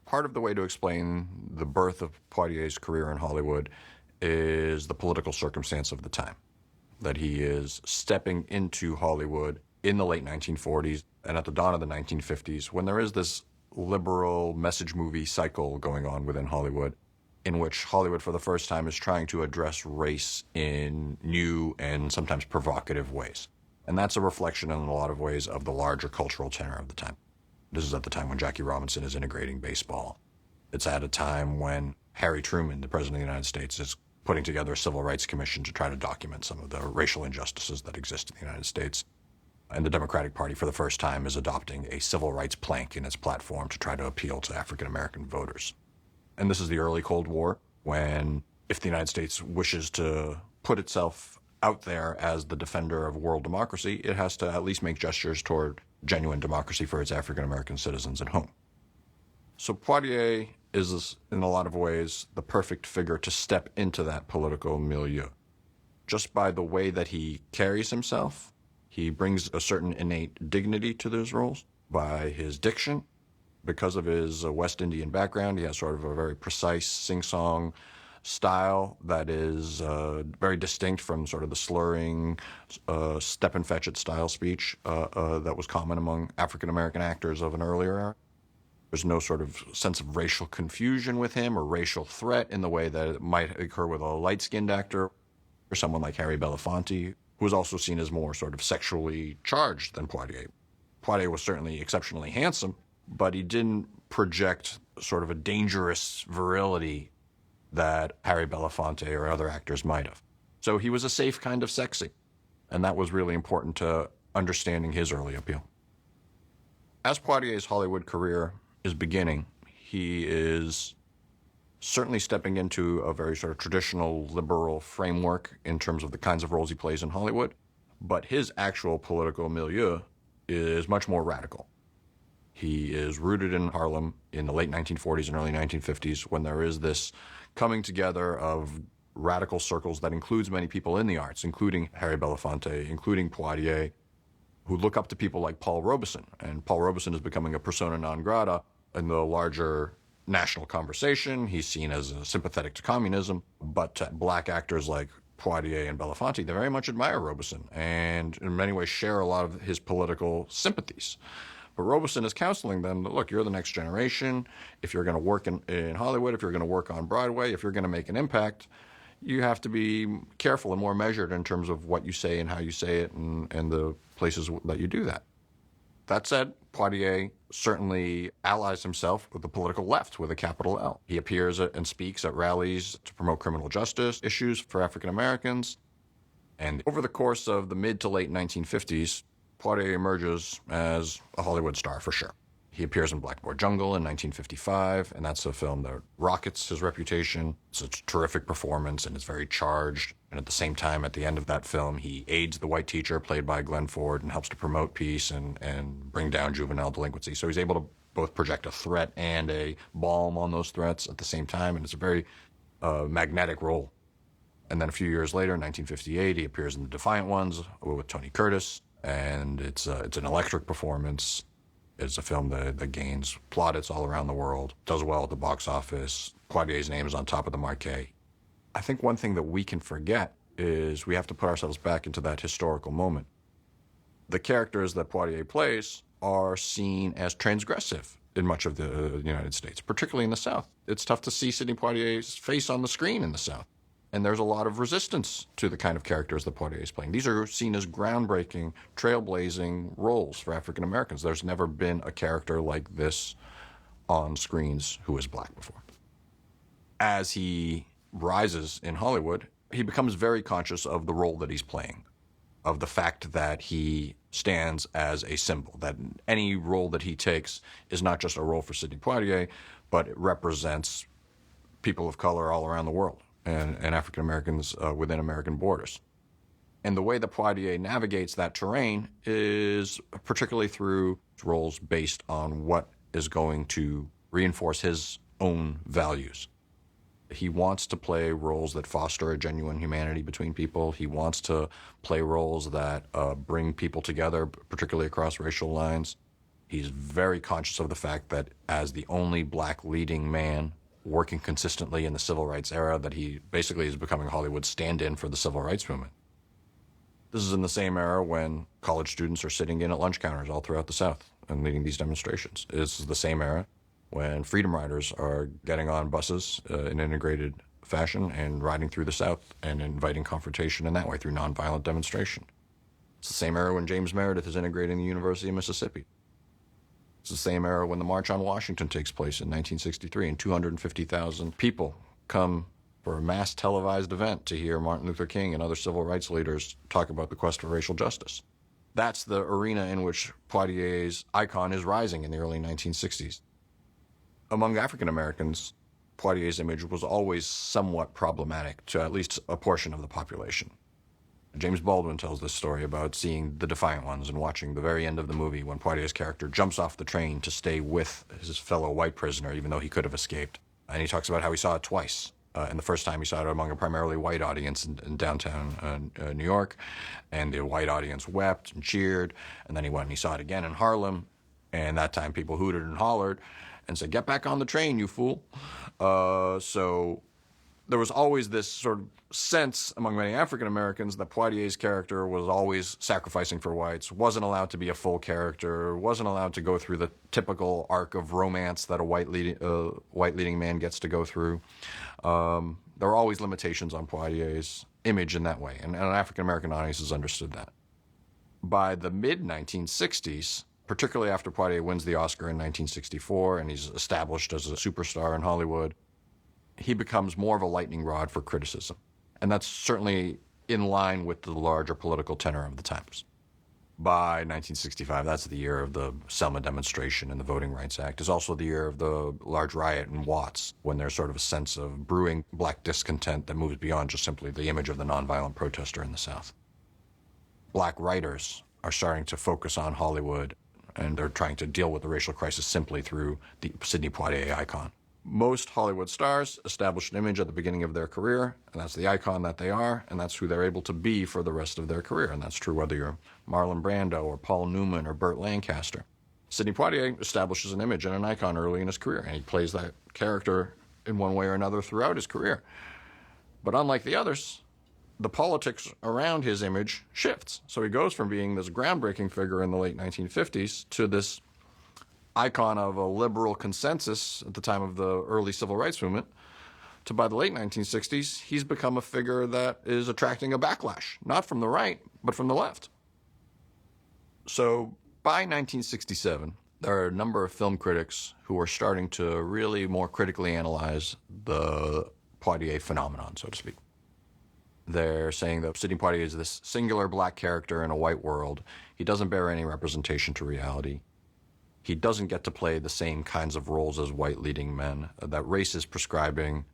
Part of the way to explain the birth of Poitier's career in Hollywood is the political circumstance of the time. That he is stepping into Hollywood in the late 1940s and at the dawn of the 1950s, when there is this liberal message movie cycle going on within Hollywood, in which Hollywood for the first time is trying to address race in new and sometimes provocative ways. And that's a reflection in a lot of ways of the larger cultural tenor of the time. This is at the time when Jackie Robinson is integrating baseball. It's at a time when Harry Truman, the President of the United States, is putting together a civil rights commission to try to document some of the racial injustices that exist in the United States. And the Democratic Party, for the first time, is adopting a civil rights plank in its platform to try to appeal to African-American voters. And this is the early Cold War, when if the United States wishes to put itself out there as the defender of world democracy, it has to at least make gestures toward genuine democracy for its African-American citizens at home. So Poitier is, in a lot of ways, the perfect figure to step into that political milieu. Just by the way that he carries himself, he brings a certain innate dignity to those roles. By his diction, because of his West Indian background, he has sort of a very precise sing-song style that is very distinct from sort of the slurring, step-and-fetch-it style speech that was common among African-American actors of an earlier era. There's no sort of sense of racial confusion with him or racial threat in the way that it might occur with a light-skinned actor or someone like Harry Belafonte, who was also seen as more sort of sexually charged than Poitier. Poitier was certainly exceptionally handsome, but he didn't project sort of a dangerous virility that Harry Belafonte or other actors might have. So he was a safe kind of sexy, and that was really important to understanding his early appeal. As Poitier's Hollywood career is beginning, he is certainly stepping into a very sort of traditional liberal framework in terms of the kinds of roles he plays in Hollywood, but his actual political milieu is much more radical. He is rooted in Harlem in the late 1940s and early 1950s, when there is this coming together of radical circles that includes many people in the arts, including Harry Belafonte, including Poitier, who look up to people like Paul Robeson. And Paul Robeson is becoming a persona non grata in the larger national conversation. He's seen as sympathetic to communism, but black actors like Poitier and Belafonte, they very much admire Robeson and in many ways share a lot of his political sympathies. But Robeson is counseling them, look, you're the next generation. If you're going to work in Hollywood, if you're going to work on Broadway, if you're going to make an impact, you have to be careful and more measured in terms of what you say and how you say it and the places that you do that. That said, Poitier certainly allies himself with the political left with a capital L. He appears and speaks at rallies to promote criminal justice issues for African Americans. And over the course of the mid to late 1950s, Poitier emerges as a Hollywood star for sure. He appears in Blackboard Jungle in 1955, and that's a film that rockets his reputation. It's a terrific performance, and it's very charged. And at the same time, at the end of that film, he aids the white teacher, played by Glenn Ford, and helps to promote peace and bring down juvenile delinquency. So he's able to both project a threat and a balm on those threats at the same time, and it's a very magnetic role. And then a few years later, in 1958, he appears in The Defiant Ones with Tony Curtis, and it's an electric performance. It's a film that gains plaudits all around the world, does well at the box office. Poitier's name is on top of the marquee. I think one thing that we can forget is we have to put ourselves back into that historical moment. The characters that Poitier plays are seen as transgressive in much of the United States, particularly in the South. It's tough to see Sidney Poitier's face on the screen in the South. And there's a lot of resistance to the kind of characters that Poitier is playing. These are seen as groundbreaking, trailblazing roles for African Americans. There's never been a character like this on screens who is black before. As he rises in Hollywood, he becomes very conscious of the role that he's playing, of the fact that he stands as a symbol, that any role that he takes is not just a role for Sidney Poitier, but it represents people of color all around the world. And African Americans within American borders. And the way that Poitier navigates that terrain is particularly through roles based on what is going to reinforce his own values. He wants to play roles that foster a genuine humanity between people. He wants to play roles that bring people together, particularly across racial lines. He's very conscious of the fact that as the only black leading man working consistently in the civil rights era, that he basically is becoming Hollywood's stand-in for the civil rights movement. This is in the same era when college students are sitting in at lunch counters all throughout the South and leading these demonstrations. This is the same era when freedom riders are getting on buses in integrated fashion and riding through the South and inviting confrontation in that way through nonviolent demonstration. It's the same era when James Meredith is integrating the University of Mississippi. It's the same era when the March on Washington takes place in 1963, and 250,000 people come for a mass televised event to hear Martin Luther King and other civil rights leaders talk about the quest for racial justice. That's the arena in which Poitier's icon is rising in the early 1960s. Among African Americans, Poitier's image was always somewhat problematic to at least a portion of the population. James Baldwin tells this story about seeing The Defiant Ones and watching the very end of the movie when Poitier's character jumps off the train to stay with his fellow white prisoner, even though he could have escaped. And he talks about how he saw it twice. And the first time he saw it among a primarily white audience in downtown New York, and the white audience wept and cheered. And then he went and he saw it again in Harlem, and that time people hooted and hollered and said, "Get back on the train, you fool." So there was always this sort of sense among many African Americans that Poitier's character was always sacrificing for whites, wasn't allowed to be a full character, wasn't allowed to go through the typical arc of romance that a white leading man gets to go through. There were always limitations on Poitier's image in that way, and African American audiences understood that. By the mid-1960s, particularly after Poitier wins the Oscar in 1964 and he's established as a superstar in Hollywood, he becomes more of a lightning rod for criticism. And that's certainly in line with the larger political tenor of the times. By 1965, that's the year of the Selma demonstration and the Voting Rights Act. It's also the year of the large riot in Watts, when there's sort of a sense of brewing black discontent that moves beyond just simply the image of the nonviolent protester in the South. Black writers are starting to focus on Hollywood, and they're trying to deal with the racial crisis simply through the Sidney Poitier icon. Most Hollywood stars establish an image at the beginning of their career, and that's the icon that they are, and that's who they're able to be for the rest of their career. And that's true whether you're Marlon Brando or Paul Newman or Burt Lancaster. Sidney Poitier establishes an image and an icon early in his career, and he plays that character in one way or another throughout his career. But unlike the others, the politics around his image shifts. So he goes from being this groundbreaking figure in the late 1950s to this icon of a liberal consensus at the time of the early civil rights movement, to by the late 1960s, he's become a figure that is attracting a backlash, not from the right, but from the left. So by 1967, there are a number of film critics who are starting to really more critically analyze the Poitier phenomenon, so to speak. They're saying that Sidney Poitier is this singular black character in a white world. He doesn't bear any representation to reality. He doesn't get to play the same kinds of roles as white leading men, that race is prescribing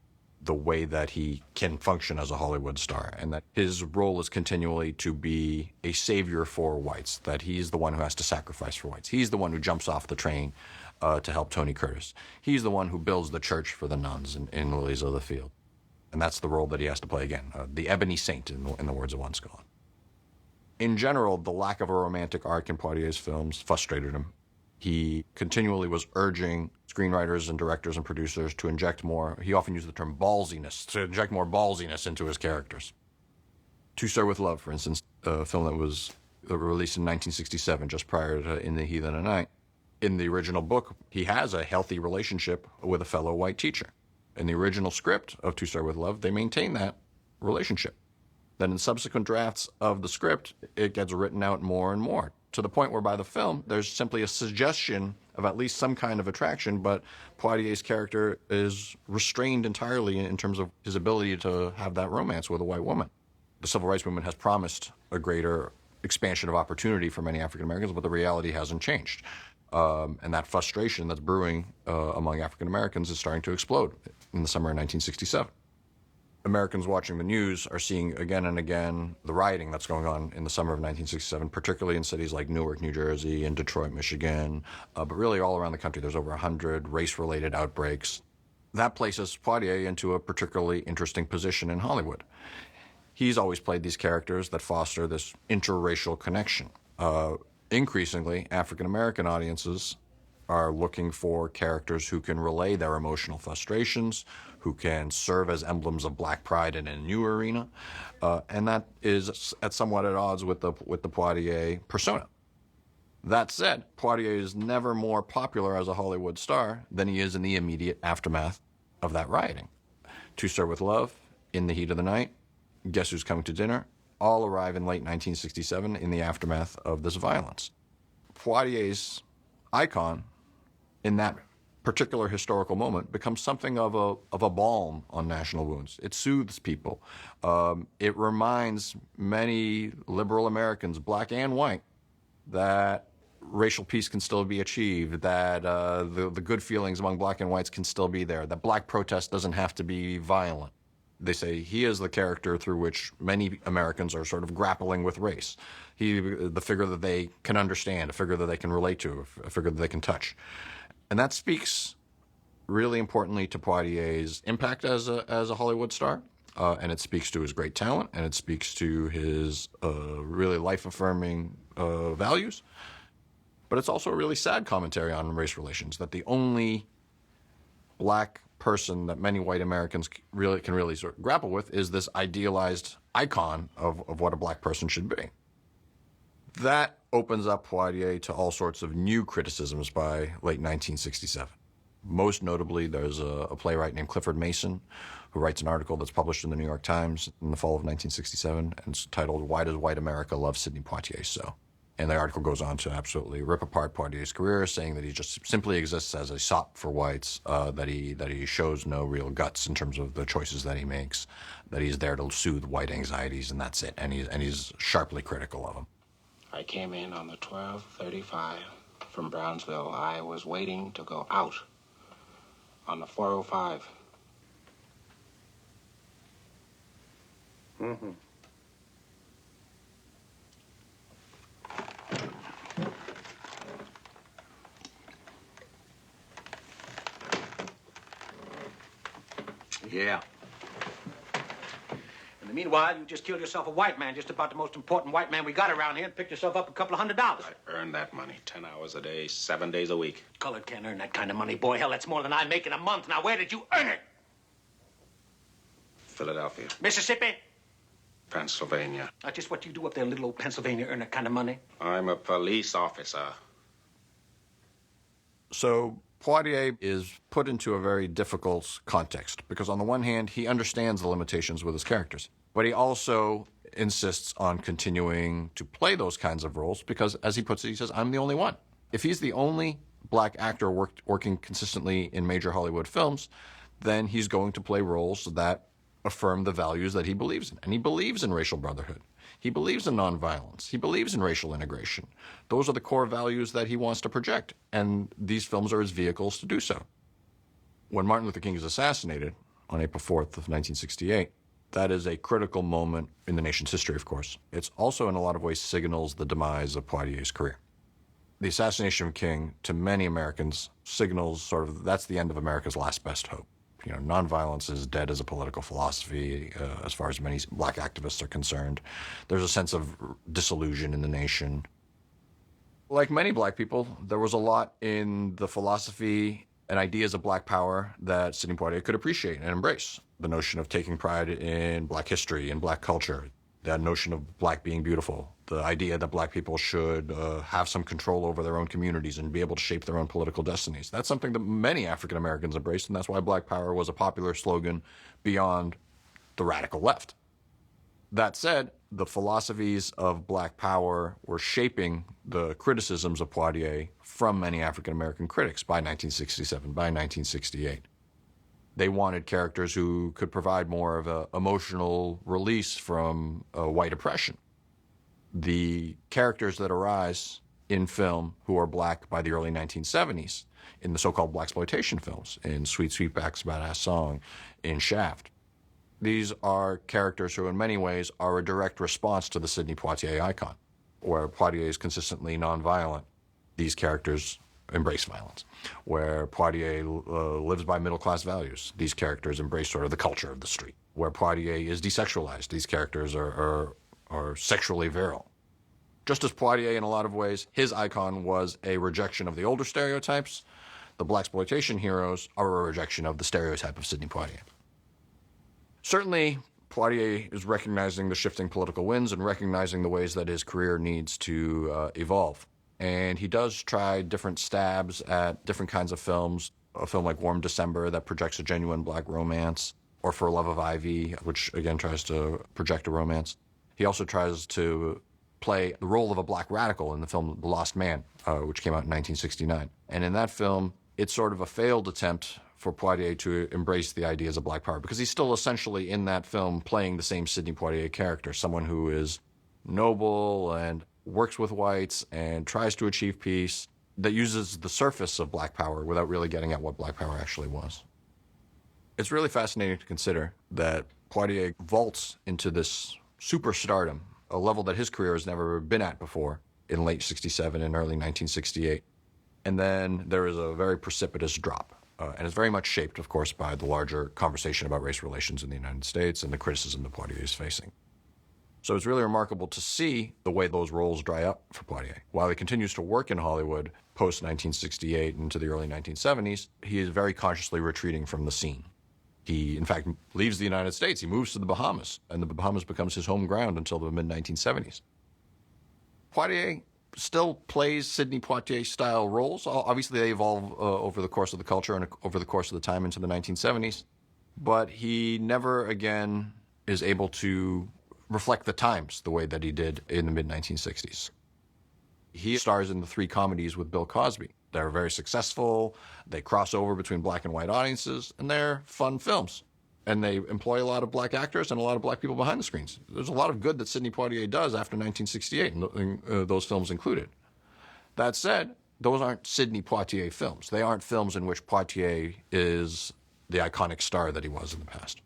the way that he can function as a Hollywood star, and that his role is continually to be a savior for whites, that he's the one who has to sacrifice for whites. He's the one who jumps off the train to help Tony Curtis. He's the one who builds the church for the nuns in Lilies of the Field. And that's the role that he has to play again, the ebony saint, in the words of one scholar. In general, the lack of a romantic arc in Poitier's films frustrated him. He continually was urging screenwriters and directors and producers to inject more, he often used the term ballsiness, to inject more ballsiness into his characters. To Sir with Love, for instance, a film that was released in 1967, just prior to In the Heat and the Night. In the original book, he has a healthy relationship with a fellow white teacher. In the original script of To Sir with Love, they maintain that relationship. Then in subsequent drafts of the script, it gets written out more and more, to the point where by the film, there's simply a suggestion of at least some kind of attraction, but Poitier's character is restrained entirely in terms of his ability to have that romance with a white woman. The civil rights movement has promised a greater expansion of opportunity for many African Americans, but the reality hasn't changed. And that frustration that's brewing among African Americans is starting to explode in the summer of 1967. Americans watching the news are seeing again and again the rioting that's going on in the summer of 1967, particularly in cities like Newark, New Jersey, and Detroit, Michigan, but really all around the country. There's over 100 race-related outbreaks. That places Poitier into a particularly interesting position in Hollywood. He's always played these characters that foster this interracial connection. Increasingly, African-American audiences are looking for characters who can relay their emotional frustrations, who can serve as emblems of black pride in a new arena, and that is somewhat at odds with the Poitier persona. That said, Poitier is never more popular as a Hollywood star than he is in the immediate aftermath of that rioting. To Sir with Love, In the Heat of the Night, Guess Who's Coming to Dinner, all arrive in late 1967 in the aftermath of this violence. Poitier's icon in that particular historical moment becomes something of a balm on national wounds. It soothes people. It reminds many liberal Americans, black and white, that racial peace can still be achieved, that the good feelings among black and whites can still be there, that black protest doesn't have to be violent. They say he is the character through which many Americans are sort of grappling with race. The figure that they can understand, a figure that they can relate to, a figure that they can touch. And that speaks really importantly to Poitier's impact as a Hollywood star. And it speaks to his great talent, and it speaks to his really life-affirming values. But it's also a really sad commentary on race relations, that the only black person that many white Americans can really sort of grapple with is this idealized icon of what a black person should be. That opens up Poitier to all sorts of new criticisms by late 1967. Most notably, there's a playwright named Clifford Mason who writes an article that's published in the New York Times in the fall of 1967, and it's titled, "Why Does White America Love Sidney Poitier So?" And the article goes on to absolutely rip apart Poitier's career, saying that he just simply exists as a sop for whites, that he shows no real guts in terms of the choices that he makes, that he's there to soothe white anxieties, and that's it. And he's sharply critical of him. I came in on the 12:35 from Brownsville. I was waiting to go out on the 4:05. Mm-hmm. Yeah. In the meanwhile, you just killed yourself a white man, just about the most important white man we got around here, and picked yourself up a couple of $100. I earned that money 10 hours a day, 7 days a week. Colored can't earn that kind of money, boy. Hell, that's more than I make in a month. Now, where did you earn it? Philadelphia. Mississippi? Pennsylvania. Not just what you do up there in little old Pennsylvania, earn that kind of money. I'm a police officer. So Poitier is put into a very difficult context because on the one hand, he understands the limitations with his characters, but he also insists on continuing to play those kinds of roles because, as he puts it, he says, I'm the only one. If he's the only black actor working consistently in major Hollywood films, then he's going to play roles that affirm the values that he believes in. And he believes in racial brotherhood. He believes in nonviolence. He believes in racial integration. Those are the core values that he wants to project, and these films are his vehicles to do so. When Martin Luther King is assassinated on April 4th of 1968, that is a critical moment in the nation's history, of course. It's also, in a lot of ways, signals the demise of Poitier's career. The assassination of King, to many Americans, signals sort of that's the end of America's last best hope. You know, nonviolence is dead as a political philosophy, as far as many black activists are concerned. There's a sense of disillusion in the nation. Like many black people, there was a lot in the philosophy and ideas of black power that Sidney Poitier could appreciate and embrace. The notion of taking pride in black history and black culture, that notion of black being beautiful, the idea that black people should have some control over their own communities and be able to shape their own political destinies. That's something that many African Americans embraced, and that's why black power was a popular slogan beyond the radical left. That said, the philosophies of black power were shaping the criticisms of Poitier from many African American critics by 1967, by 1968. They wanted characters who could provide more of an emotional release from white oppression. The characters that arise in film who are black by the early 1970s, in the so-called blaxploitation films, in Sweet Sweetback's Badass Song, in Shaft, these are characters who in many ways are a direct response to the Sidney Poitier icon. Where Poitier is consistently nonviolent, these characters embrace violence. Where Poitier lives by middle-class values, these characters embrace sort of the culture of the street. Where Poitier is desexualized, these characters are sexually virile. Just as Poitier in a lot of ways, his icon was a rejection of the older stereotypes. The blaxploitation heroes are a rejection of the stereotype of Sidney Poitier. Certainly, Poitier is recognizing the shifting political winds and recognizing the ways that his career needs to evolve. And he does try different stabs at different kinds of films. A film like Warm December that projects a genuine black romance, or For Love of Ivy, which again tries to project a romance. He also tries to play the role of a black radical in the film The Lost Man, which came out in 1969. And in that film, it's sort of a failed attempt for Poitier to embrace the ideas of black power, because he's still essentially in that film playing the same Sidney Poitier character, someone who is noble and works with whites and tries to achieve peace, that uses the surface of black power without really getting at what black power actually was. It's really fascinating to consider that Poitier vaults into this superstardom, a level that his career has never been at before, in late 67 and early 1968. And then there is a very precipitous drop. And it's very much shaped, of course, by the larger conversation about race relations in the United States and the criticism that Poitier is facing. So it's really remarkable to see the way those roles dry up for Poitier. While he continues to work in Hollywood post-1968 into the early 1970s, he is very consciously retreating from the scene. He, in fact, leaves the United States. He moves to the Bahamas, and the Bahamas becomes his home ground until the mid-1970s. Poitier still plays Sidney Poitier-style roles. Obviously, they evolve over the course of the culture and over the course of the time into the 1970s. But he never again is able to reflect the times the way that he did in the mid-1960s. He stars in the 3 comedies with Bill Cosby. They're very successful. They cross over between black and white audiences, and they're fun films. And they employ a lot of black actors and a lot of black people behind the screens. There's a lot of good that Sidney Poitier does after 1968, and those films included. That said, those aren't Sidney Poitier films. They aren't films in which Poitier is the iconic star that he was in the past.